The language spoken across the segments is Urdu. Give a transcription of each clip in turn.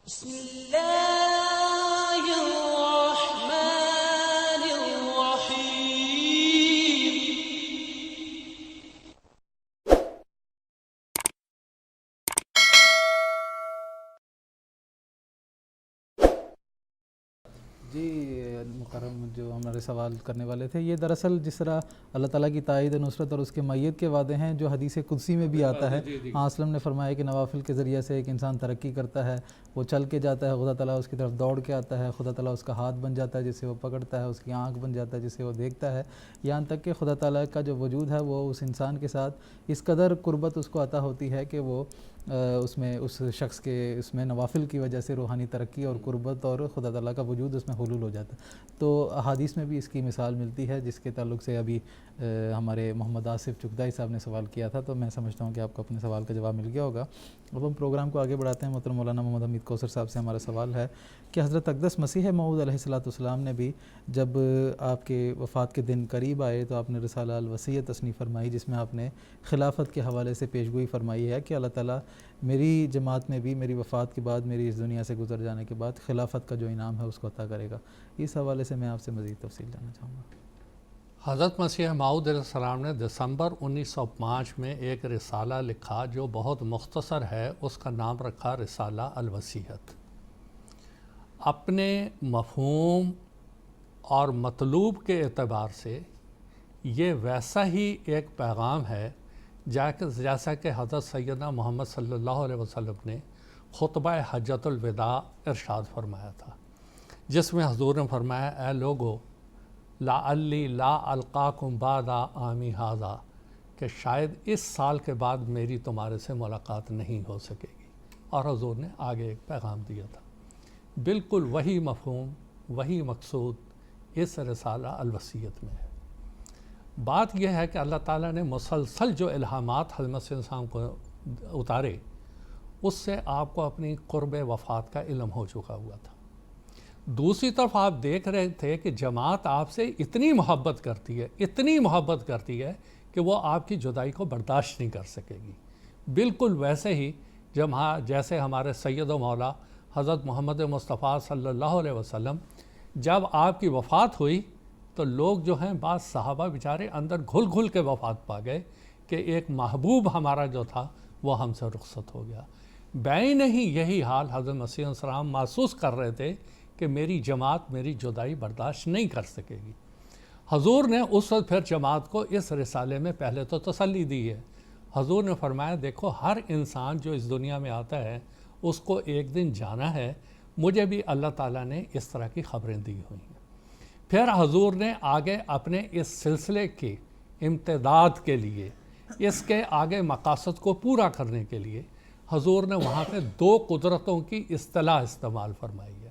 بسم الله الرحمن الرحيم. جی مکرم، جو ہمارے سوال کرنے والے تھے، یہ دراصل جس طرح اللہ تعالیٰ کی تائید نصرت اور اس کے مائیت کے وعدے ہیں جو حدیث قدسی میں بھی آتا ہے. اسلم نے فرمایا کہ نوافل کے ذریعے سے ایک انسان ترقی کرتا ہے، وہ چل کے جاتا ہے، خدا تعالیٰ اس کی طرف دوڑ کے آتا ہے، خدا تعالیٰ اس کا ہاتھ بن جاتا ہے جسے وہ پکڑتا ہے، اس کی آنکھ بن جاتا ہے جسے وہ دیکھتا ہے، یہاں تک کہ خدا تعالیٰ کا جو وجود ہے وہ اس انسان کے ساتھ اس قدر قربت اس کو عطا ہوتی ہے کہ وہ اس شخص کے اس میں نوافل کی وجہ سے روحانی ترقی اور قربت اور خدا تعالیٰ کا وجود اس میں حلول ہو جاتا ہے. تو احادیث میں بھی اس کی مثال ملتی ہے، جس کے تعلق سے ابھی ہمارے محمد آصف چغتائی صاحب نے سوال کیا تھا. تو میں سمجھتا ہوں کہ آپ کو اپنے سوال کا جواب مل گیا ہوگا. اب ہم پروگرام کو آگے بڑھاتے ہیں. محترم مولانا محمد حمید کوثر صاحب سے ہمارا سوال ہے کہ حضرت اقدس مسیح موعود علیہ السلام نے بھی جب آپ کے وفات کے دن قریب آئے تو آپ نے رسالہ الوصیہ تصنیف فرمائی، جس میں آپ نے خلافت کے حوالے سے پیشگوئی فرمائی ہے کہ اللہ تعالیٰ میری جماعت میں بھی میری وفات کے بعد، میری اس دنیا سے گزر جانے کے بعد خلافت کا جو انعام ہے اس کو عطا کرے گا. اس حوالے سے میں آپ سے مزید تفصیل جاننا چاہوں گا. حضرت مسیح موعود علیہ السلام نے دسمبر 1905 میں ایک رسالہ لکھا جو بہت مختصر ہے. اس کا نام رکھا رسالہ الوصیت. اپنے مفہوم اور مطلوب کے اعتبار سے یہ ویسا ہی ایک پیغام ہے جیسا کہ حضرت سیدنا محمد صلی اللہ علیہ وسلم نے خطبہ حجۃ الوداع ارشاد فرمایا تھا، جس میں حضور نے فرمایا: اے لوگو، لعلی لا القاکم بعد عامی ھذا، کہ شاید اس سال کے بعد میری تمہارے سے ملاقات نہیں ہو سکے گی. اور حضور نے آگے ایک پیغام دیا تھا. بالکل وہی مفہوم، وہی مقصود اس رسالہ الوصیت میں ہے. بات یہ ہے کہ اللہ تعالیٰ نے مسلسل جو الہامات حضرت مسیح السلام کو اتارے، اس سے آپ کو اپنی قرب وفات کا علم ہو چکا ہوا تھا. دوسری طرف آپ دیکھ رہے تھے کہ جماعت آپ سے اتنی محبت کرتی ہے کہ وہ آپ کی جدائی کو برداشت نہیں کر سکے گی. بالکل ویسے ہی جیسے ہمارے سید و مولا حضرت محمد مصطفیٰ صلی اللہ علیہ وسلم جب آپ کی وفات ہوئی تو لوگ جو ہیں بعض صحابہ بیچارے اندر گھل کے وفات پا گئے کہ ایک محبوب ہمارا جو تھا وہ ہم سے رخصت ہو گیا. بین ہی یہی حال حضرت مسیح السلام محسوس کر رہے تھے کہ میری جماعت میری جدائی برداشت نہیں کر سکے گی. حضور نے اس وقت پھر جماعت کو اس رسالے میں پہلے تو تسلی دی ہے. حضور نے فرمایا: دیکھو، ہر انسان جو اس دنیا میں آتا ہے اس کو ایک دن جانا ہے. مجھے بھی اللہ تعالیٰ نے اس طرح کی خبریں دی ہوئی ہیں. پھر حضور نے آگے اپنے اس سلسلے کی امتداد کے لیے، اس کے آگے مقاصد کو پورا کرنے کے لیے حضور نے وہاں پہ دو قدرتوں کی اصطلاح استعمال فرمائی ہے.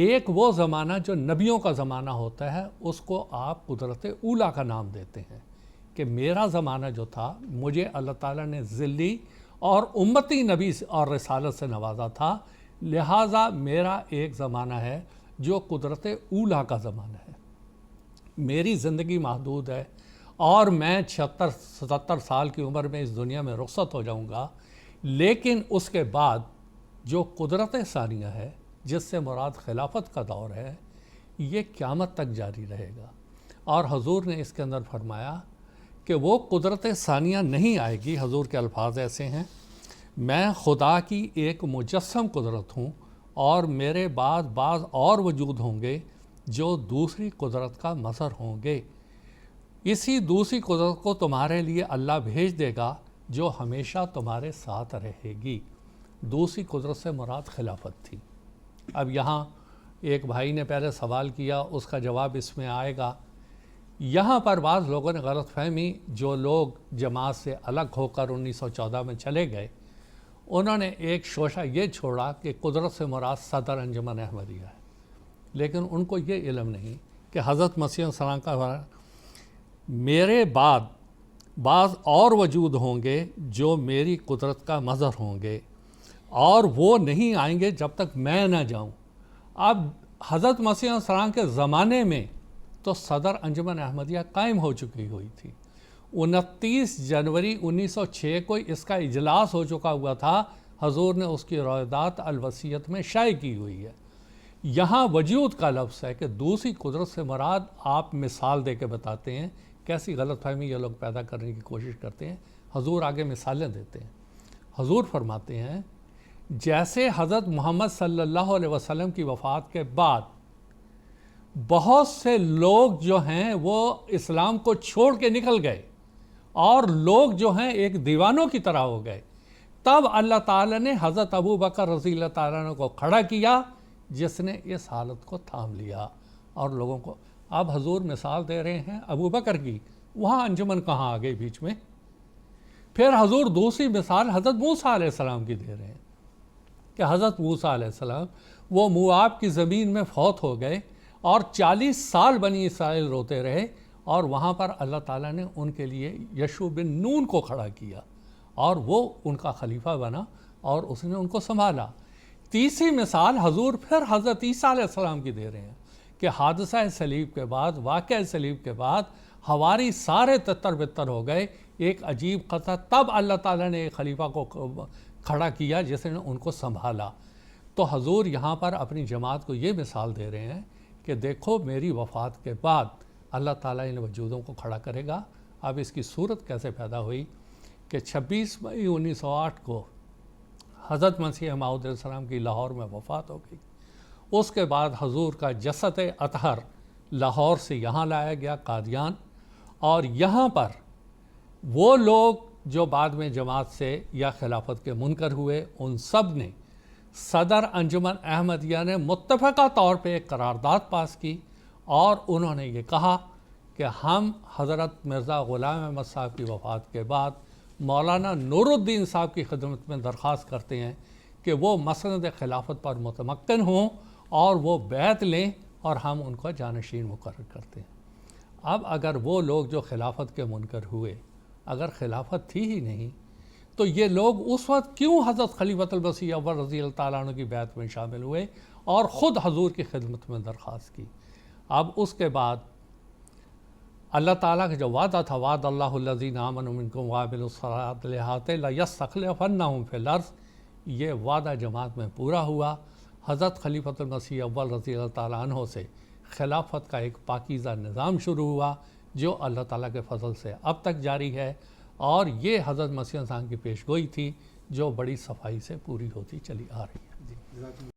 ایک وہ زمانہ جو نبیوں کا زمانہ ہوتا ہے، اس کو آپ قدرت اولیٰ کا نام دیتے ہیں کہ میرا زمانہ جو تھا مجھے اللہ تعالیٰ نے ذلی اور امتی نبی اور رسالت سے نوازا تھا، لہٰذا میرا ایک زمانہ ہے جو قدرت اولیٰ کا زمانہ ہے. میری زندگی محدود ہے اور میں 76-77 سال کی عمر میں اس دنیا میں رخصت ہو جاؤں گا، لیکن اس کے بعد جو قدرت ثانیہ ہے، جس سے مراد خلافت کا دور ہے، یہ قیامت تک جاری رہے گا. اور حضور نے اس کے اندر فرمایا کہ وہ قدرت ثانیہ نہیں آئے گی. حضور کے الفاظ ایسے ہیں: میں خدا کی ایک مجسم قدرت ہوں اور میرے بعد بعض اور وجود ہوں گے جو دوسری قدرت کا مظہر ہوں گے. اسی دوسری قدرت کو تمہارے لیے اللہ بھیج دے گا جو ہمیشہ تمہارے ساتھ رہے گی. دوسری قدرت سے مراد خلافت تھی. اب یہاں ایک بھائی نے پہلے سوال کیا، اس کا جواب اس میں آئے گا. یہاں پر بعض لوگوں نے غلط فہمی، جو لوگ جماعت سے الگ ہو کر 1914 میں چلے گئے، انہوں نے ایک شوشہ یہ چھوڑا کہ قدرت سے مراد صدر انجمن احمدیہ ہے. لیکن ان کو یہ علم نہیں کہ حضرت مسیح السلام کا میرے بعد بعض اور وجود ہوں گے جو میری قدرت کا مظہر ہوں گے، اور وہ نہیں آئیں گے جب تک میں نہ جاؤں. اب حضرت مسیح السلام کے زمانے میں تو صدر انجمن احمدیہ قائم ہو چکی ہوئی تھی. 29 جنوری 1906 کو اس کا اجلاس ہو چکا ہوا تھا. حضور نے اس کی روایات الوصیت میں شائع کی ہوئی ہے۔ یہاں وجود کا لفظ ہے کہ دوسری قدرت سے مراد آپ مثال دے کے بتاتے ہیں، کیسی غلط فہمی یہ لوگ پیدا کرنے کی کوشش کرتے ہیں۔ حضور آگے مثالیں دیتے ہیں۔ حضور فرماتے ہیں جیسے حضرت محمد صلی اللہ علیہ وسلم کی وفات کے بعد بہت سے لوگ جو ہیں وہ اسلام کو چھوڑ کے نکل گئے اور لوگ جو ہیں ایک دیوانوں کی طرح ہو گئے، تب اللہ تعالیٰ نے حضرت ابو بکر رضی اللہ تعالیٰ عنہ کو کھڑا کیا جس نے اس حالت کو تھام لیا اور لوگوں کو۔ اب حضور مثال دے رہے ہیں ابو بکر کی، وہاں انجمن کہاں آ گئی بیچ میں؟ پھر حضور دوسری مثال حضرت موسیٰ علیہ السلام کی دے رہے ہیں کہ حضرت موسیٰ علیہ السلام وہ موآب کی زمین میں فوت ہو گئے اور 40 سال بنی اسرائیل روتے رہے، اور وہاں پر اللہ تعالیٰ نے ان کے لیے یشوع بن نون کو کھڑا کیا اور وہ ان کا خلیفہ بنا اور اس نے ان کو سنبھالا۔ تیسری مثال حضور پھر حضرت عیسیٰ علیہ السلام کی دے رہے ہیں کہ حادثہ صلیب کے بعد، واقعہ صلیب کے بعد ہواری سارے تتر بتر ہو گئے، ایک عجیب قطع، تب اللہ تعالیٰ نے ایک خلیفہ کو کھڑا کیا جس نے ان کو سنبھالا۔ تو حضور یہاں پر اپنی جماعت کو یہ مثال دے رہے ہیں کہ دیکھو میری وفات کے بعد اللہ تعالیٰ ان وجودوں کو کھڑا کرے گا۔ اب اس کی صورت کیسے پیدا ہوئی کہ 26 مئی 1908 کو حضرت مسیح موعود علیہ السلام کی لاہور میں وفات ہو گئی۔ اس کے بعد حضور کا جسد اطہر لاہور سے یہاں لایا گیا قادیان، اور یہاں پر وہ لوگ جو بعد میں جماعت سے یا خلافت کے منکر ہوئے، ان سب نے صدر انجمن احمدیہ نے متفقہ طور پہ ایک قرارداد پاس کی اور انہوں نے یہ کہا کہ ہم حضرت مرزا غلام احمد صاحب کی وفات کے بعد مولانا نور الدین صاحب کی خدمت میں درخواست کرتے ہیں کہ وہ مسند خلافت پر متمکن ہوں اور وہ بیعت لیں، اور ہم ان کو جانشین مقرر کرتے ہیں۔ اب اگر وہ لوگ جو خلافت کے منکر ہوئے اگر خلافت تھی ہی نہیں تو یہ لوگ اس وقت کیوں حضرت خلیفۃ المسیح اول رضی اللہ تعالیٰ عنہ کی بیعت میں شامل ہوئے اور خود حضور کی خدمت میں درخواست کی؟ اب اس کے بعد اللہ تعالیٰ کا جو وعدہ تھا، وعد اللہ الذین آمنوا منکم وعملوا الصالحات لیستخلفنہم فی الارض، یہ وعدہ جماعت میں پورا ہوا۔ حضرت خلیفۃ المسیح اول رضی اللہ تعالیٰ عنہ سے خلافت کا ایک پاکیزہ نظام شروع ہوا جو اللہ تعالیٰ کے فضل سے اب تک جاری ہے، اور یہ حضرت مسیح السلام کی پیشگوئی تھی جو بڑی صفائی سے پوری ہوتی چلی آ رہی ہے۔